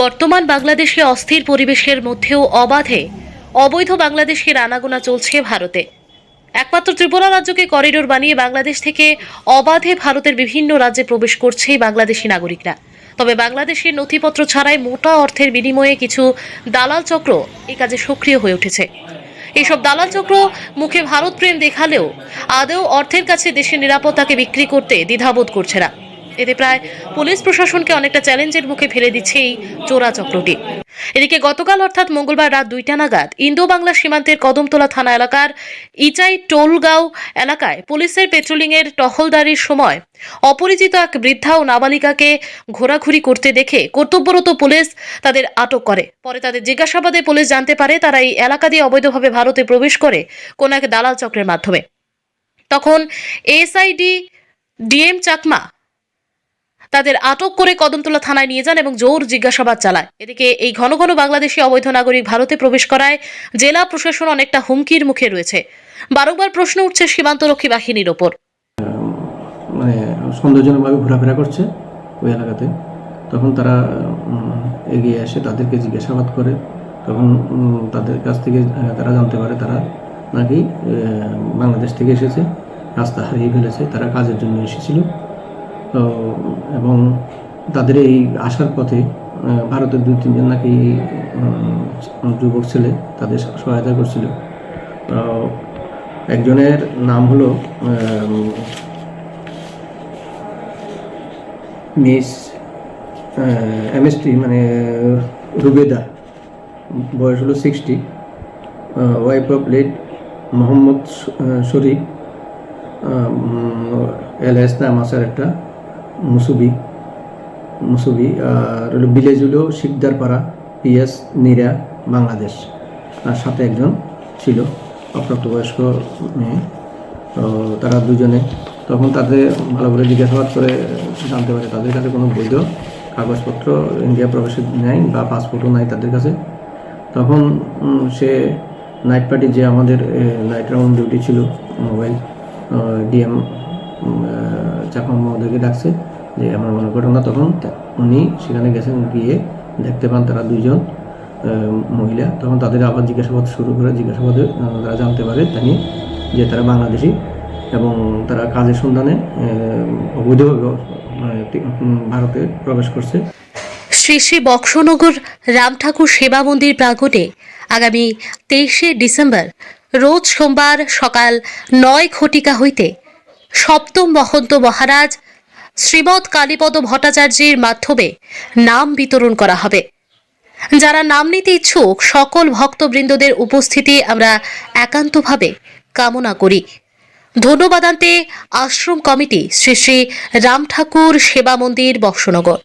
বর্তমান বাংলাদেশে অস্থির পরিবেশের মধ্যেও অবাধে অবৈধ বাংলাদেশের আনাগোনা চলছে ভারতে। একমাত্র ত্রিপুরা রাজ্যকে করিডোর বানিয়ে বাংলাদেশ থেকে অবাধে ভারতের বিভিন্ন রাজ্যে প্রবেশ করছে বাংলাদেশি নাগরিকরা। তবে বাংলাদেশের নথিপত্র ছাড়াই মোটা অর্থের বিনিময়ে কিছু দালাল চক্র এই কাজে সক্রিয় হয়ে উঠেছে। এইসব দালাল চক্র মুখে ভারত প্রেম দেখালেও আদৌ অর্থের কাছে দেশের নিরাপত্তাকে বিক্রি করতে দ্বিধাবোধ করছে না। এতে প্রায় পুলিশ প্রশাসনকে অনেকটা চ্যালেঞ্জের মুখে ফেলে দিচ্ছে এই চোরা চক্রটি। এদিকে গতকাল অর্থাৎ মঙ্গলবার রাত 2টা নাগাদ ইন্দো বাংলা সীমান্তের কদমতলা থানা এলাকার ইচাই টোলগাঁও এলাকায় পুলিশের পেট্রোলিংয়ের টহলদারির সময় অপরিচিত এক বৃদ্ধা ও নাবালিকাকে ঘোরাঘুরি করতে দেখে কর্তব্যরত পুলিশ তাদের আটক করে। পরে তাদের জিজ্ঞাসাবাদে পুলিশ জানতে পারে তারা এই এলাকা দিয়ে অবৈধভাবে ভারতে প্রবেশ করে কোন এক দালাল চক্রের মাধ্যমে। তখন এসআইডি ডিএম চাকমা তাদের আটক করে কদমতলা থানায় নিয়ে যান এবং জোর জিজ্ঞাসাবাদ চালায়। এদিকে এই ঘন ঘন বাংলাদেশি অবৈধ নাগরিক ভারতে প্রবেশ করায় জেলা প্রশাসন অনেকটা হুমকির মুখে রয়েছে। বারংবার প্রশ্ন উঠছে সীমান্তরক্ষী বাহিনীর ওপর। মানে সন্দেহজনকভাবে ঘোরাফেরা করছে ওই এলাকাতে, তখন তারা এগিয়ে এসে তাদেরকে জিজ্ঞাসাবাদ করে। তখন তাদের কাছ থেকে তারা জানতে পারে তারা নাকি বাংলাদেশ থেকে এসেছে, রাস্তা হারিয়ে ফেলেছে, তারা কাজের জন্য এসেছিল। তো এবং তাদের এই আসার পথে ভারতের 2-3 জন নাকি যুবক ছেলে তাদের সহায়তা করছিল। একজনের নাম হলো মিস এমএসটি, মানে রুবেদা, বয়স হলো 60, wife of late Mohammad Sharif, LS নাম আছে একটা মুসুবি, আর হলো ভিলেজ হলো শিকদারপাড়া, পিএস নিরা, বাংলাদেশ। আর সাথে একজন ছিল অপ্রাপ্তবয়স্ক মেয়ে। তো তারা দুজনে তখন তাদের ভালো করে জিজ্ঞাসাবাদ করে জানতে পারে তাদের কাছে কোনো বৈধ কাগজপত্র ইন্ডিয়া প্রবেশের নেই বা পাসপোর্টও নাই তাদের কাছে। তখন সে নাইট পার্টি, যে আমাদের নাইট রাউন্ড ডিউটি ছিল, মোবাইল ডিএম চাকমা মহোদয়কে ডাকছে যে আমার মনে ঘটনা। তখন উনি সেখানে গেছেন, গিয়ে দেখতে পান তারা 2জন মহিলা। তখন তাদের আবার জিজ্ঞাসাবাদ শুরু করে। জিজ্ঞাসাবাদে তারা জানতে পারে জানি যে তারা বাংলাদেশি এবং তারা কাজের সন্ধানে অবৈধভাবে ভারতে প্রবেশ করছে। শ্রী শ্রী বক্সনগর রাম ঠাকুর সেবা মন্দির প্রাঙ্গণে আগামী 23শে ডিসেম্বর রোজ সোমবার সকাল 9 ঘটিকা হইতে সপ্তম মহন্ত মহারাজ শ্রীমৎ কালীপদ ভট্টাচার্যের মাধ্যমে নাম বিতরণ করা হবে। যারা নাম নিতে ইচ্ছুক সকল ভক্তবৃন্দদের উপস্থিতি আমরা একান্তভাবে কামনা করি। ধন্যবাদান্তে আশ্রম কমিটি শ্রী শ্রী রাম ঠাকুর সেবা মন্দির বক্সনগর।